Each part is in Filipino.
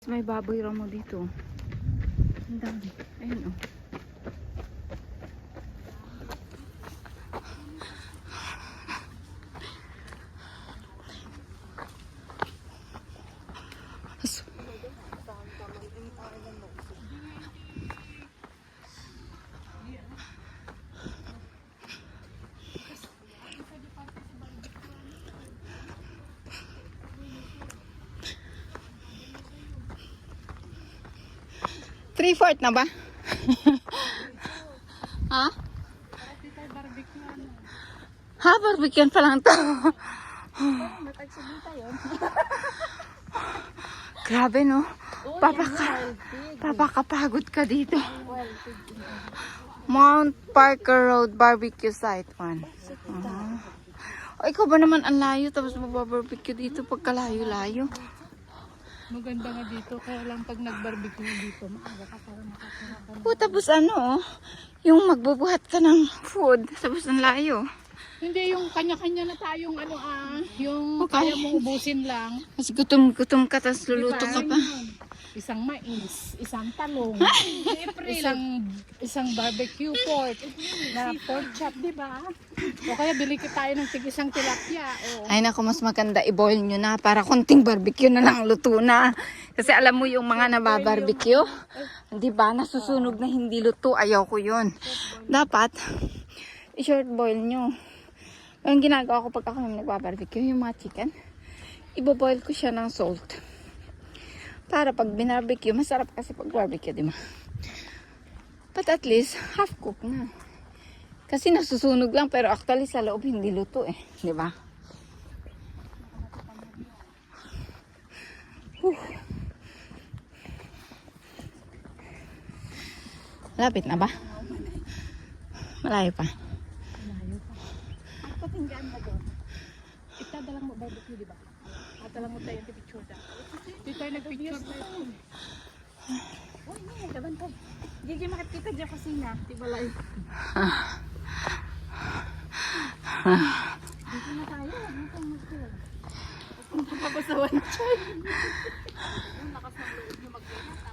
May baboy ramo dito. Ang dami. Ayun oh. Three-fourth na ba? Ha? Ha? Barbecue pa lang to. Grabe no? Papakapagod ka dito. Mount Parker Road Barbecue Site 1. O, ikaw ba naman ang layo tapos magbabarbecue dito pagkalayo-layo? Maganda nga dito, kaya lang pag nag-barbecue dito, maaga ka para makakarapan. O, tapos ano, yung magbubuhat ka ng food, tapos ang layo. Hindi, yung kanya-kanya na tayong yung kaya mong ubusin lang. Mas gutom-gutom ka, tapos luluto ka pa. Isang mais, isang talong, isang barbecue pork, na pork chop, di ba? O kaya bili ka tayo ng tig-isang tilapia. O. Ay naku, mas maganda i-boil nyo na para konting barbecue na lang luto na. Kasi alam mo yung mga nababarbecue, di ba, nasusunog na hindi luto, ayaw ko yun. Dapat, i-short boil nyo. Ang ginagawa ko pag ako naman nagbabarbecue, yung mga chicken, i-boil ko siya ng salt. Para pag binarbecue, masarap kasi pag barbecue, di ba? But at least, half cook na. Kasi nasusunog lang, pero actually sa loob hindi luto eh. Di ba? Lapit na ba? Malayo pa. Malayo pa. Ang patinggaan mo doon. Itadalang mo barbecue, di ba? Atalang mo tayo yung picture da. Dito tayo nag-picture tayo. Uy, may gaban tayo. Gigi makikita dyan kusina. Di ba lang? Dito na tayo. Ano tayo mag-picture? Huwag mo papasawan dyan. Yung lakas ng loob nyo mag-picture.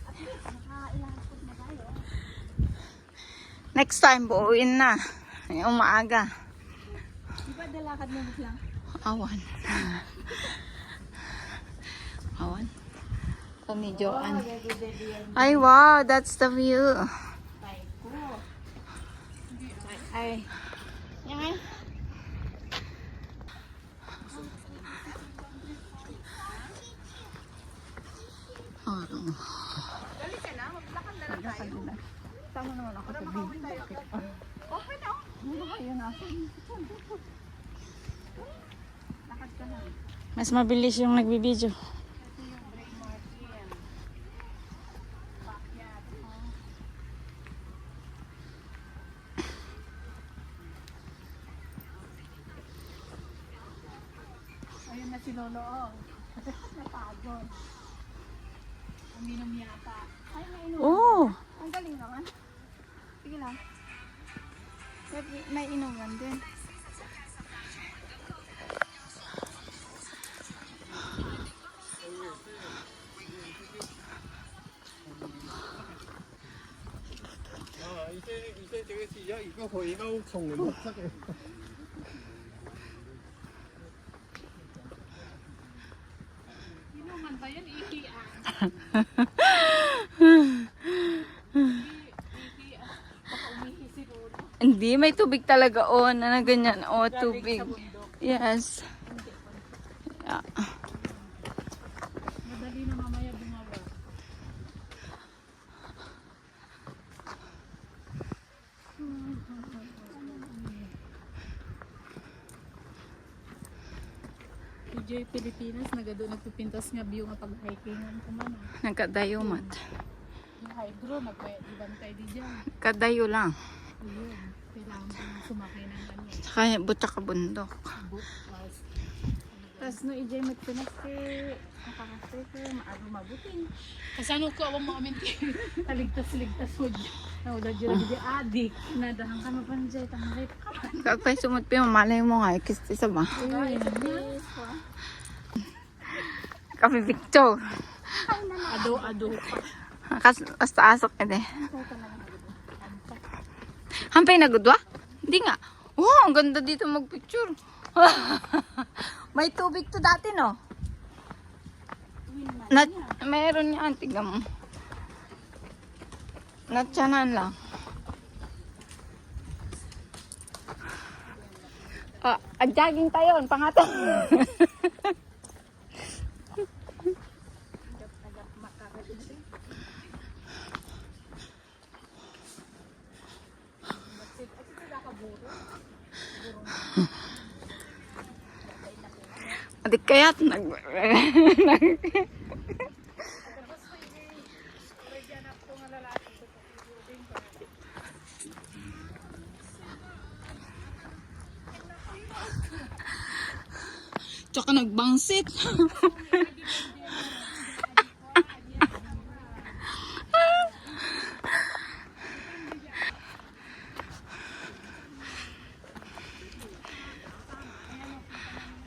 At least, nakailangan na tayo. Next time, buuin na. Yung maaga. Di ba dalakad mo lang? Awan. Awan. Kami Joanne. Ay, wow. That's the view. Ay. Yan. Oh. Dali ka na. Maglakad na lang tayo. Tama naman ako sa video. Okay na. Muro kayo nasa. Lakad ka na. Mas mabilis yung nagbibideo. Ayun na si Lolo. Napagod. Uminom yata. Ay, nainom. Oh! Ang galing naman. Sige lang. May inuman din. 이제 되겠지. 야, 이거 거기가 정문 도착해. Inuman ba yan? Ihian. Baka umihi si Lolo. Hindi, may tubig talaga. Oh, na ganyan. Oh, tubig. Yes. Yeah. Madali na mamaya bumawa. DJ Pilipinas, nagpipintas nga view nga pag-hikingan ko man. Nagkadayomat. Yung hydro, nag-ibantay di dyan. Kadayo lang. Ayun, kailangan ko nang sumakay ng ano. Saka buta ka bundok. Tapos no, EJ magpinas nakakasete, mabuting. Kasi ano ko, awang mga minti, taligtas-ligtas mo dyan. Naulad dyan lagi dyan, adik. Nadahan ka mapanjay, tamaray pa ka man. Kagpay sumot pa yung malay mo nga. Ikis isa ba? Ayun, Kami picture. Ado-ado. Asok ede. Hampay na gudwa? Hindi nga. Oh, ang ganda dito magpicture. May tubig to dati, no? Meron yan, tignan mo. Natsanan lang. Jogging tayo, pangatang. Adik kaya't tsaka nagbangsit.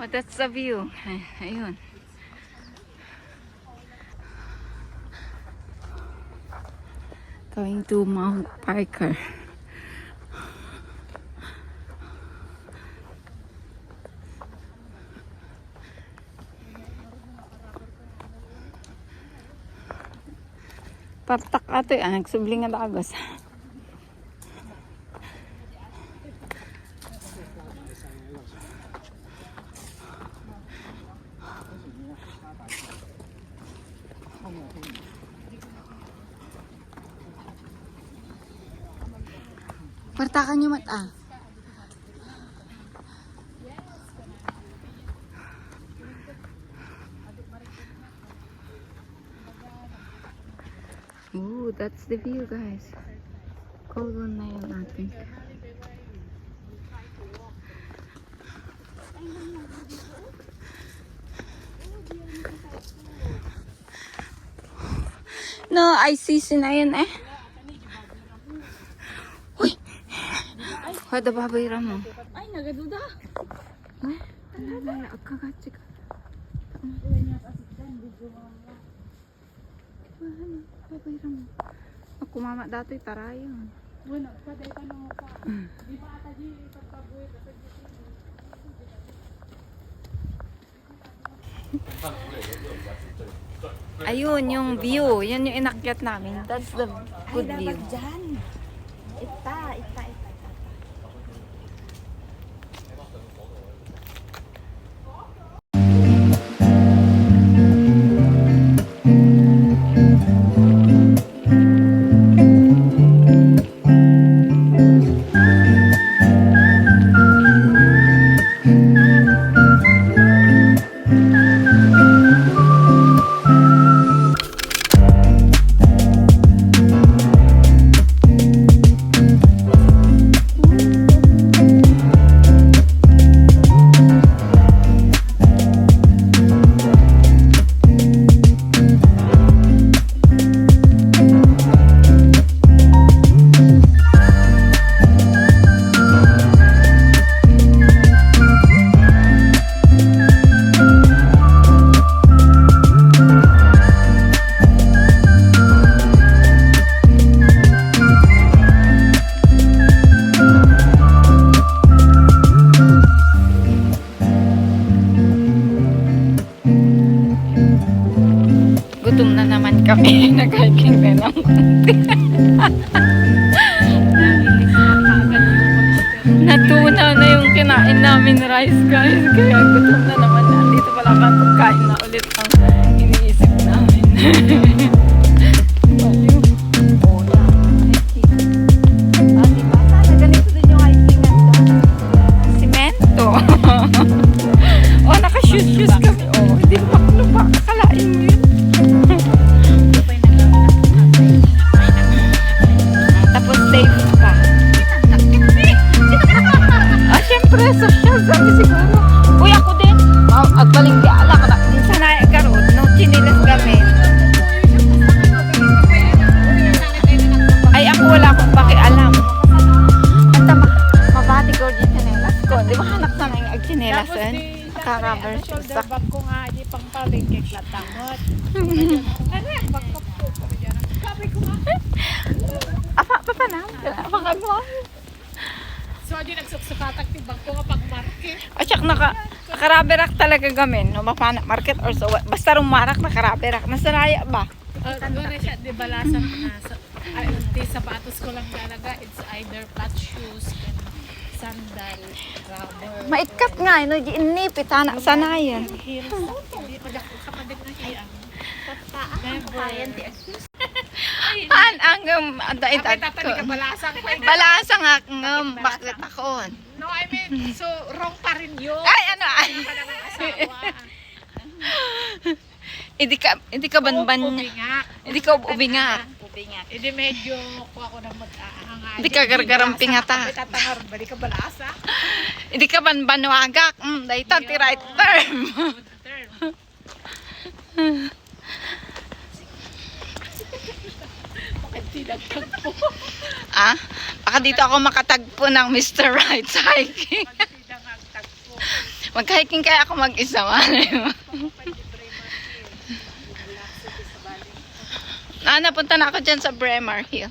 Oh, that's the view. Ayun. Going to Mount Parker. Partak ato yan. Nagsubling at agos. Partakan nyo mata. Ooh, that's the view, guys. Colon na yun natin. No, I see na yun eh. Uy! Kada babayra mo. Ay, nagaduda. Ay, agkagatsik. Babayra mo. Ako mama dato'y tarayo. Bueno, paday ka nung pa. Di ba ata di pagkabuhay kasi Ayun, yung view. Yan yung inakyat namin. That's the good view. dyan. Ita. Gutom na naman kami. Nag-hiking na lang konti. Natuna na yung kinain namin rice, guys. Kaya gutom na naman. Dito pala ka pagkain na ulit ang iniisip namin. Baliw. Oh, hiking. Diba? Sana ganito din yung hiking natin. Simento. Oh, naka-shoes kami. Oh, hindi lupak-lupak. Akalain mo yun. Tapos safe pa. Syempre, social sabi siguro. Uy, ako din. Agbaling di ala ka na. Sana Nakaraberak talaga gamin. No, mapana market or so. Basta rumarak nakaraberak. Nasaraya ba? Wala siya, di balasan na. Di sapatos ko lang talaga. It's either flat shoes, sandal, rubber. Maikat nga. No, giinipit. Anak sanayan. Heels. Hindi pa dako kapatid na hiyang. Never. Ang dait Kapit tatali ka balasang. balasa nga bakit ako. No, I mean, so wrong pa rin yun. Ay, ano ay. Pa ng asawa. Hindi ka banban niya. Ubingak. Hindi ka ubinga. Hindi medyo kuha ko ng mag-aanga. Hindi ka gargarang pingata. Kapit tatangar, bali ka balasa. Hindi ka banbanwagak. Daitan ti right term. Term. Bakit tinagtagpo? Ah, baka dito ako makatagpo ng Mr. Right hiking. Bakit tinagtagpo? Mag-hiking kaya ako mag-isa. Napunta na ako dyan sa Bremer Hill.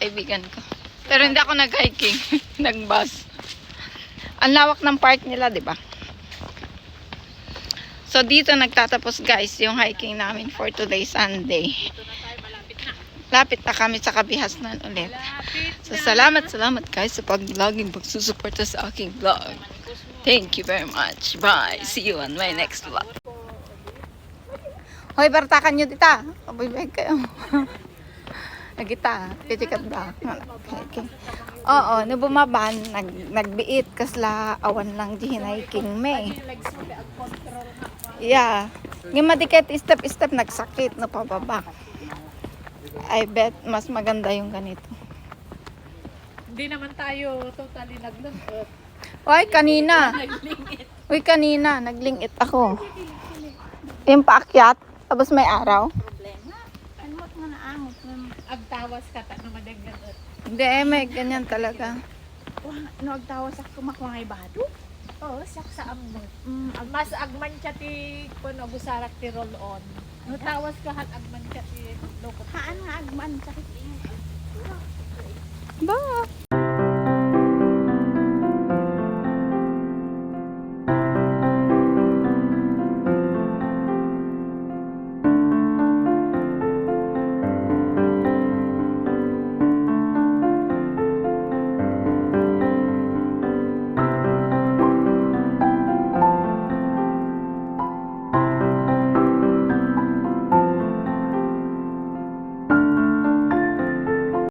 Kaibigan ko. Pero hindi ako nag-hiking. Nag-bus. Ang lawak ng park nila, di ba? So, dito nagtatapos guys yung hiking namin for today, Sunday. Ito na tayo, malapit na. Lapit na kami sa Kabihasnan ulit. Malapit So, salamat guys sa pag-vlogging, pagsusuporta sa aking vlog. Thank you very much. Bye. See you on my next vlog. Hoy, bartakan nyo dita. Abay-bay kayo. Nagita. Pitikat ba? Okay. Oo, no bumaban, nagbiit kasla awan lang di hiking me. legs mo, ang control na. Yeah. Yung madikit step nagsakit no pababa. I bet mas maganda yung ganito. Hindi naman tayo totally naglungkot. Hoy, kanina. Uy, kanina, naglingit ako. Yung paakyat, tapos may araw. Agtawas ka ta na madagdagot. Hindi, may ganyan talaga. No, agtawas ako makuha ngay bado? Oo, sa ammo. Mas agman siya ti kuno gusarak ti roll on. No, tawas ka hat agman siya ti lokot. Haan nga agman siya. Ba?